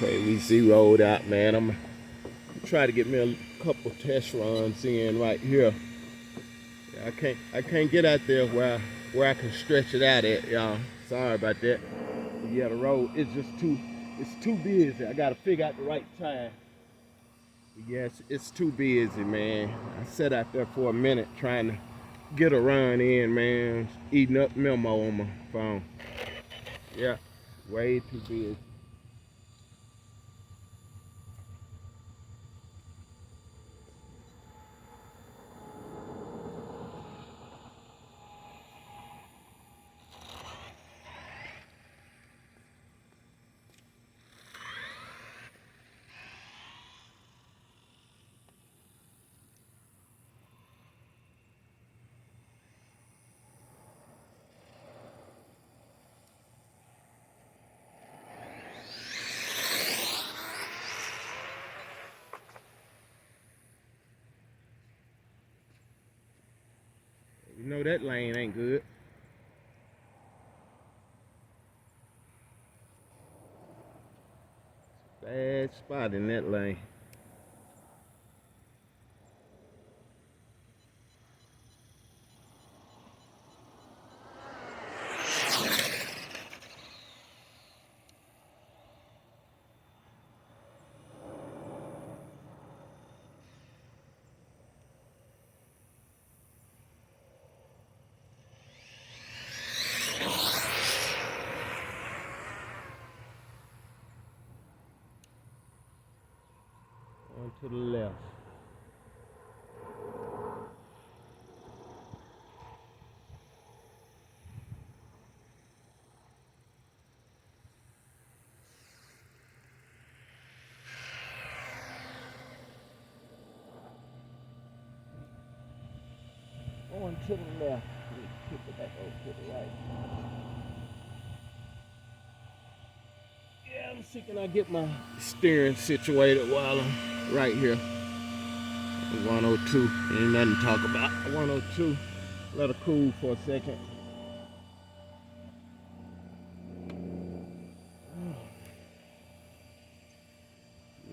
Okay, we zeroed out, man. I'm gonna try to get me a couple test runs in right here. I can't get out there where I can stretch it out at, y'all. Sorry about that. Yeah, the road it's just too busy. I gotta figure out the right time. Yes, it's too busy, man. I sat out there for a minute trying to get a run in, man. Eating up memo on my phone. Yeah, way too busy. You know that lane ain't good. Bad spot in that lane. On to the left. On to the left. Kick it back over to the right. Yeah, I'm see can I get my steering situated while I'm right here. 102. Ain't nothing to talk about. 102. Let it cool for a second.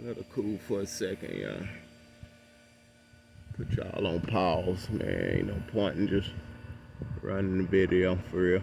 Let it cool for a second, y'all. Put y'all on pause, man. Ain't no point in just running the video for real.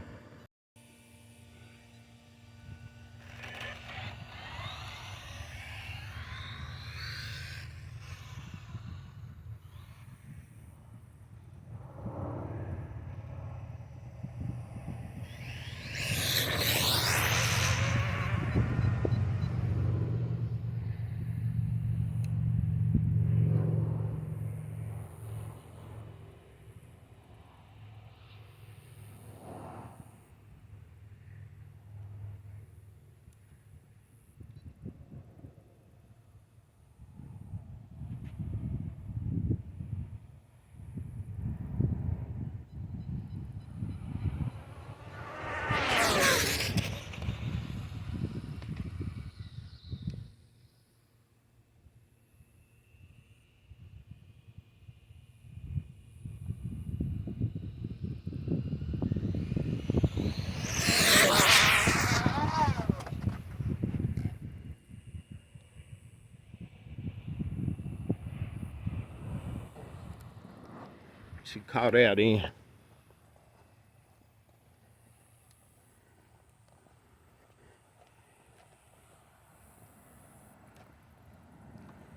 She caught out in.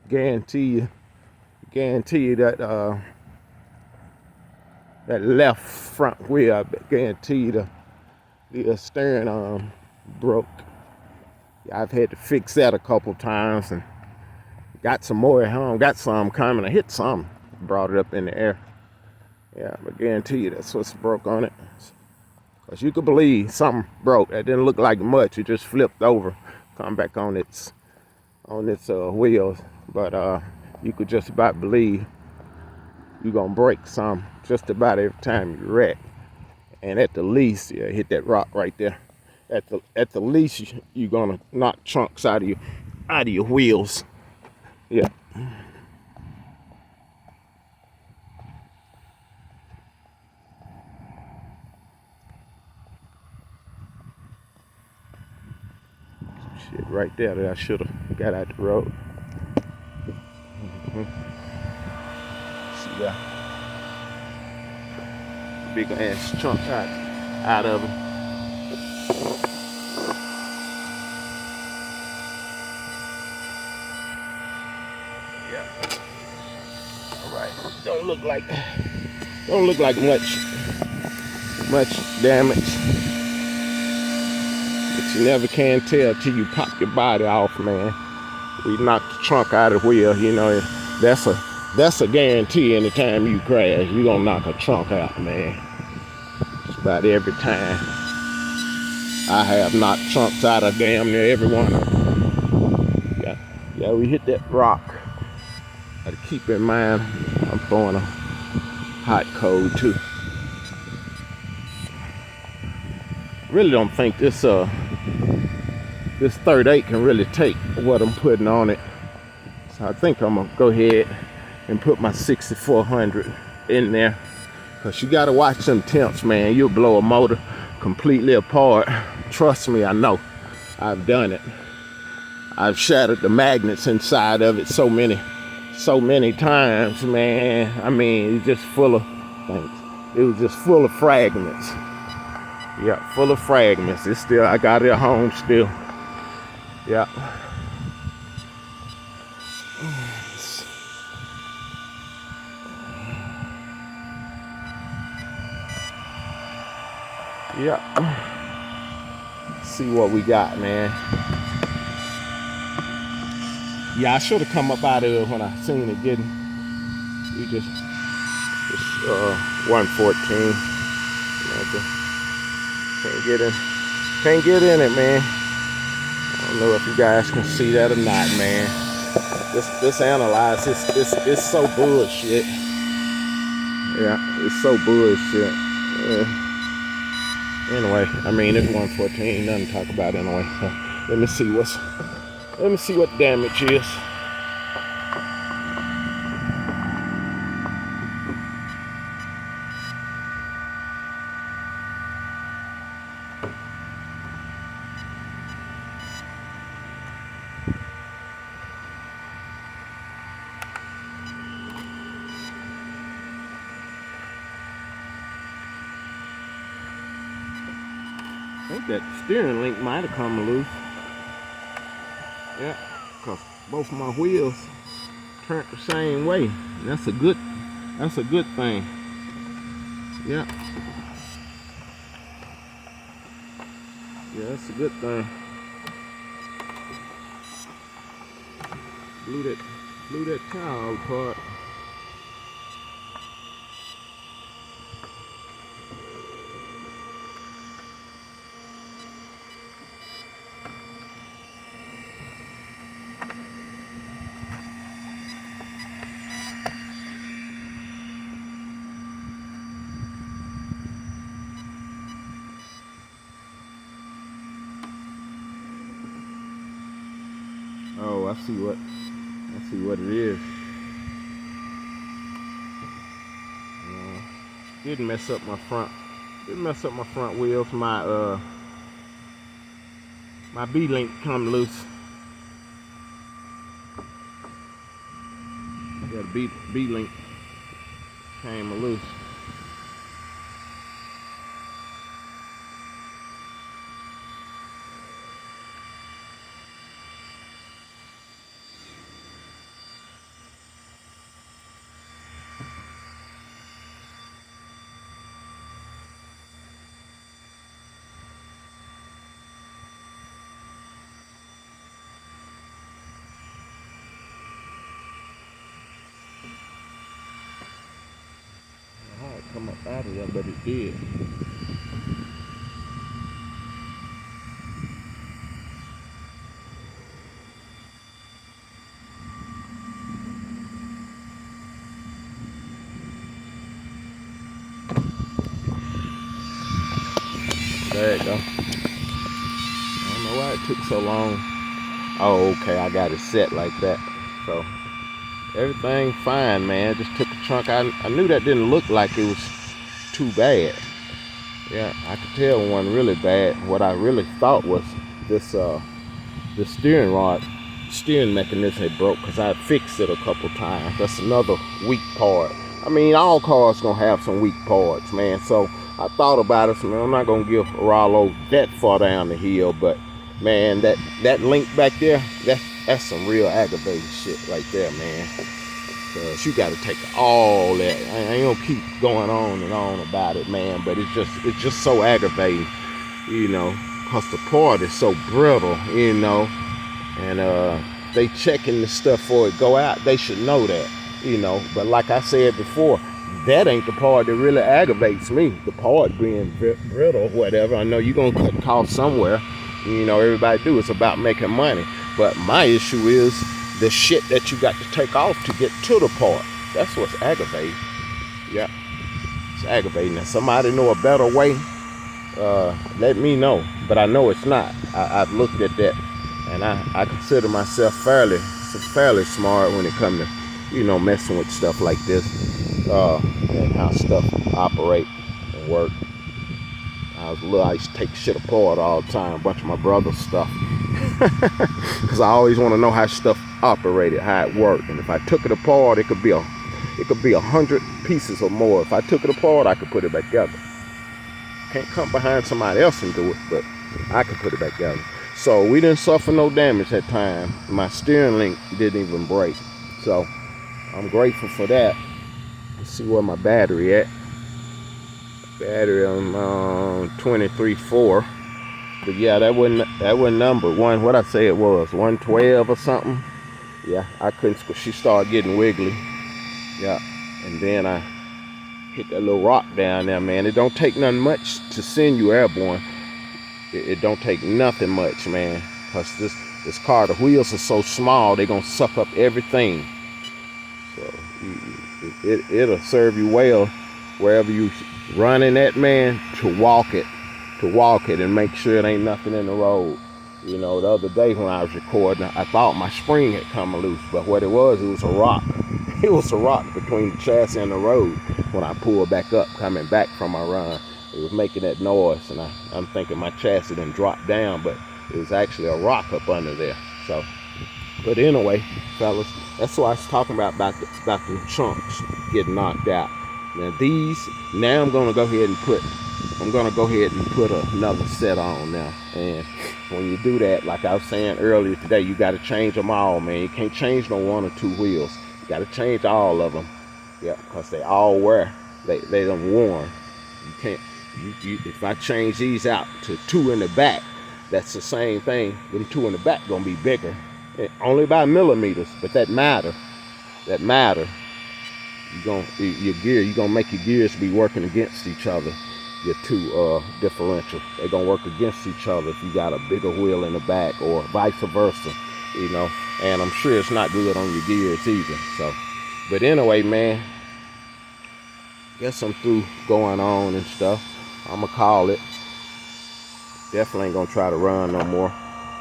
Guarantee you that that left front wheel, I guarantee you the steering arm broke. I've had to fix that a couple times and got some more at home. Got some coming. I hit some, brought it up in the air. Yeah, but guarantee you that's what's broke on it. Cause you could believe something broke. That didn't look like much. It just flipped over, come back on its wheels. But you could just about believe you're gonna break some just about every time you wreck. And at the least, yeah, hit that rock right there. At the least, you're gonna knock chunks out of your wheels. Yeah. shit right there that I should have got out the road. See that big ass chunk out of it. Yeah. All right. Don't look like much damage. But you never can tell till you pop your body off, man. We knocked the trunk out of the wheel, you know. That's a guarantee. Anytime you crash, you gonna knock a trunk out, man. It's about every time. I have knocked trunks out of damn near every one of them. Yeah, we hit that rock. Gotta keep in mind, I'm throwing a hot cold too. Really don't think this 38 can really take what I'm putting on it. So I think I'm gonna go ahead and put my 6400 in there. Cause you gotta watch them temps, man. You'll blow a motor completely apart. Trust me, I know. I've done it. I've shattered the magnets inside of it so many times, man. I mean, it's just full of things. It was just full of fragments. Yeah, full of fragments. It's still, I got it at home still. Yeah. Yeah. See what we got, man. Yeah, I should have come up out of it when I seen it getting. We just 114. Can't get in it, man. I don't know if you guys can see that or not, man. This analyze, it's so bullshit. Yeah, it's so bullshit. Anyway, I mean, it's 114, nothing to talk about anyway. So let me see what damage is. I think that steering link might have come loose. Yeah, because both my wheels turned the same way. And that's a good thing. Yeah. Yeah, that's a good thing. Blew that tire apart. Oh, I see what it is. Didn't mess up my front wheels. My B-link come loose. Yeah, the B-link came loose. Come up out of there, but it did. There you go. I don't know why it took so long. Oh, okay, I got it set like that. So everything fine, man. Just took the trunk. I knew that didn't look like it was too bad. Yeah, I could tell one really bad. What I really thought was this the steering mechanism had broke because I fixed it a couple times. That's another weak part. I mean, all cars gonna have some weak parts, man. So I thought about it. So, man, I'm not gonna give Rollo that far down the hill, but man, that link back there, that's some real aggravating shit right there, man. Cause you got to take all that. I ain't gonna keep going on and on about it, man. But it's just so aggravating, you know, cause the part is so brittle, you know, and they checking the stuff before it go out. They should know that, you know. But like I said before, that ain't the part that really aggravates me. The part being brittle, or whatever. I know you're gonna cut costs somewhere. You know, everybody do. It's about making money. But my issue is the shit that you got to take off to get to the part. That's what's aggravating. Yeah, it's aggravating. If somebody know a better way, let me know. But I know it's not. I've looked at that, and I consider myself fairly smart when it comes to, you know, messing with stuff like this, and how stuff operate and work. I was little, I used to take shit apart all the time, a bunch of my brother's stuff. Because I always want to know how stuff operated, how it worked. And if I took it apart, it could be 100 pieces or more. If I took it apart, I could put it back together. Can't come behind somebody else and do it, but I could put it back together. So we didn't suffer no damage that time. My steering link didn't even break. So I'm grateful for that. Let's see where my battery at. Battery on 23.4. But yeah, that wasn't number one. What I say it was 112 or something. Yeah, I couldn't. She started getting wiggly. Yeah, and then I hit that little rock down there, man. It don't take nothing much to send you airborne. It don't take nothing much, man. Cause this car, the wheels are so small, they gonna suck up everything. So it'll serve you well wherever you running at, man, to walk it and make sure it ain't nothing in the road. You know, the other day when I was recording, I thought my spring had come loose, but what it was a rock. It was a rock between the chassis and the road. When I pulled back up, coming back from my run, it was making that noise, and I'm thinking my chassis done dropped down, but it was actually a rock up under there. So, but anyway, fellas, that's what I was talking about the chunks getting knocked out. Now I'm gonna go ahead and put another set on now. And when you do that, like I was saying earlier today, you got to change them all, man. You can't change no one or two wheels. You got to change all of them. Yeah, because they all wear. They done worn. You can't. If I change these out to two in the back, that's the same thing. Them two in the back gonna be bigger, only by millimeters, but that matter. You're gonna make your gears be working against each other. Your two differential, they're gonna work against each other if you got a bigger wheel in the back, or vice versa, you know. And I'm sure it's not good on your gears either. So, but anyway, man, guess I'm through going on and stuff. I'ma call it. Definitely ain't gonna try to run no more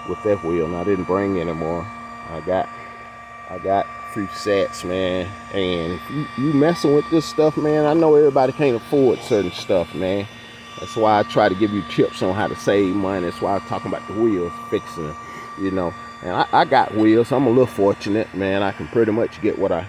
with that wheel. And I didn't bring any more. I got a few sets, man. And if you messing with this stuff, man, I know everybody can't afford certain stuff, man. That's why I try to give you tips on how to save money. That's why I'm talking about the wheels, fixing them, you know. And I got wheels. I'm a little fortunate, man. I can pretty much get what I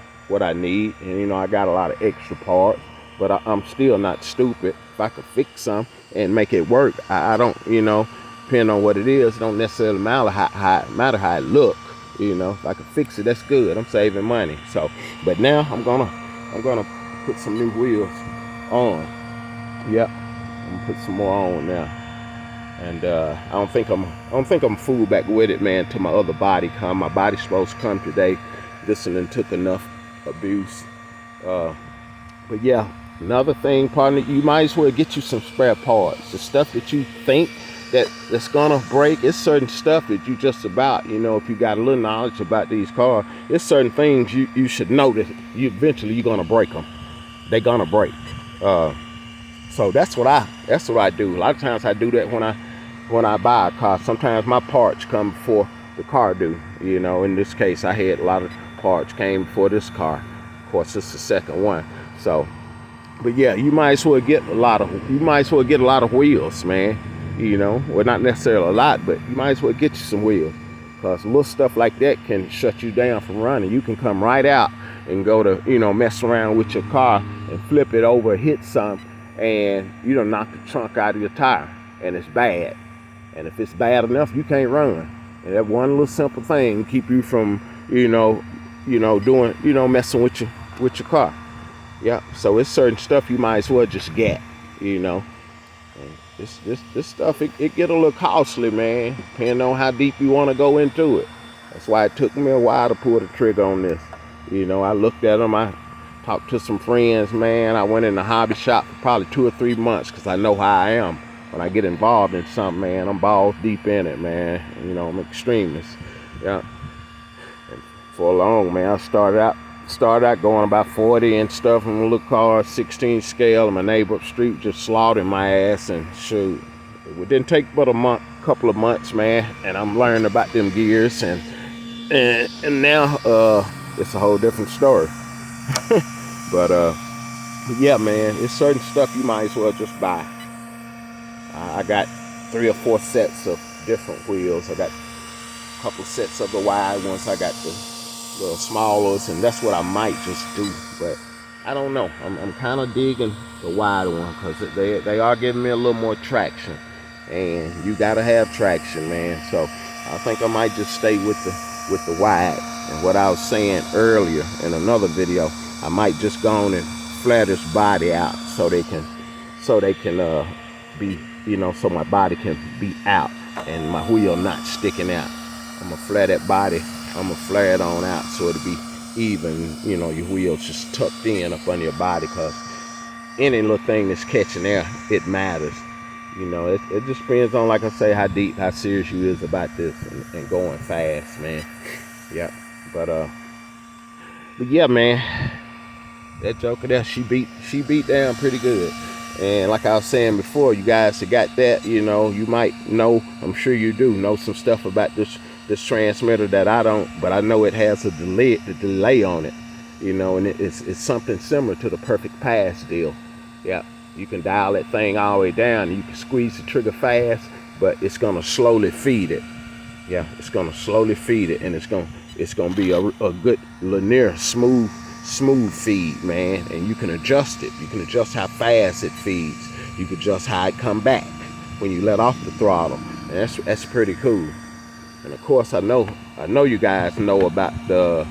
need. And, you know, I got a lot of extra parts. But I'm still not stupid. If I could fix some and make it work, I don't, you know, depending on what it is, it don't necessarily matter how it look. You know, if I can fix it, that's good. I'm saving money. So, but now I'm gonna put some new wheels on. Yep, I'm gonna put some more on now. And I don't think I'm fooled back with it, man, till my other body come. My body's supposed to come today. This one took enough abuse. But yeah, another thing, partner, you might as well get you some spare parts. The stuff that you think that's gonna break, it's certain stuff that you just about, you know, if you got a little knowledge about these cars, it's certain things you should know that you're gonna break them. They're gonna break. So that's what I do. A lot of times I do that when I buy a car. Sometimes my parts come before the car do. You know, in this case, I had a lot of parts came before this car. Of course, it's the second one. So, but yeah, you might as well get a lot of wheels, man. You know, well, not necessarily a lot, but you might as well get you some wheels. because little stuff like that can shut you down from running. You can come right out and go to, you know, mess around with your car and flip it over, hit something, and you don't knock the trunk out of your tire, and it's bad. And if it's bad enough, you can't run. And that one little simple thing keep you from, doing, messing with your car. Yeah. So it's certain stuff you might as well just get, And this stuff, it get a little costly, man, depending on how deep you want to go into it. That's why it took me a while to pull the trigger on this. I looked at them, I talked to some friends, man. I went in the hobby shop for probably 2 or 3 months because I know how I am. When I get involved in something, man, I'm balls deep in it, man. I'm an extremist. Yeah. And for long, man, I started out going about 40 and stuff in a little car, 16 scale, and my neighbor up the street just slaughtering my ass, and shoot. It didn't take but couple of months, man, and I'm learning about them gears, and now it's a whole different story. But yeah, man, it's certain stuff you might as well just buy. I got 3 or 4 sets of different wheels. I got a couple sets of the wide ones. I got the little smallers, and that's what I might just do. But I don't know. I'm kind of digging the wide one because they are giving me a little more traction, and you gotta have traction, man. So I think I might just stay with the wide. And what I was saying earlier in another video, I might just go on and flare this body out so they can be, so my body can be out and my wheel not sticking out. I'm gonna flare that body. I'm gonna flare it on out so it'll be even. Your wheel's just tucked in up under your body, because any little thing that's catching air, it matters. It just depends on, like I say, how serious you is about this and going fast, man. Yeah, but yeah, man, that joker there, she beat down pretty good. And like I was saying before, you guys that got that, you might know, I'm sure you do know some stuff about this transmitter that I don't, but I know it has a delay on it, and it's something similar to the Perfect Pass deal. Yeah, you can dial that thing all the way down, you can squeeze the trigger fast, but it's gonna slowly feed it. Yeah, it's gonna slowly feed it, and it's gonna be a good linear, smooth feed, man. And you can adjust it. You can adjust how fast it feeds. You can adjust how it come back when you let off the throttle. And that's pretty cool. And of course, I know you guys know about the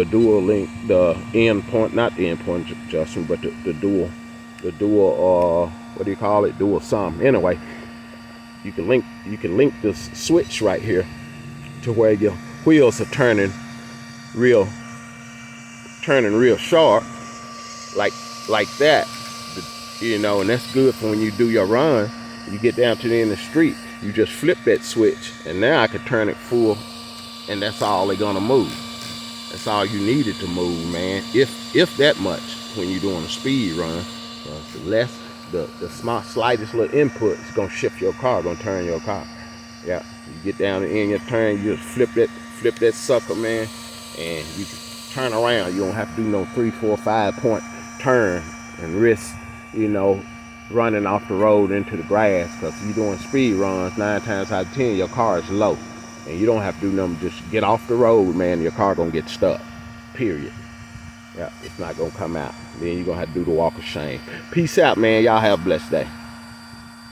dual link, the endpoint, not the endpoint adjustment, but the dual what do you call it? Dual sum. Anyway, you can link this switch right here to where your wheels are turning real sharp, like that, and that's good for when you do your run. You get down to the end of the street, you just flip that switch, and now I can turn it full, and that's all they're gonna move. That's all you needed to move, man. If that much, when you're doing a speed run, the slightest little input is gonna shift your car, gonna turn your car. Yeah, you get down to the end of your turn, you just flip that sucker, man, and you can turn around. You don't have to do no 3, 4, 5 point turn and risk, running off the road into the grass, because you're doing speed runs 9 times out of 10 your car is low, and you don't have to do nothing. Just get off the road, man. Your car gonna get stuck, period. Yeah, it's not gonna come out. Then you're gonna have to do the walk of shame. Peace out, man. Y'all have a blessed day.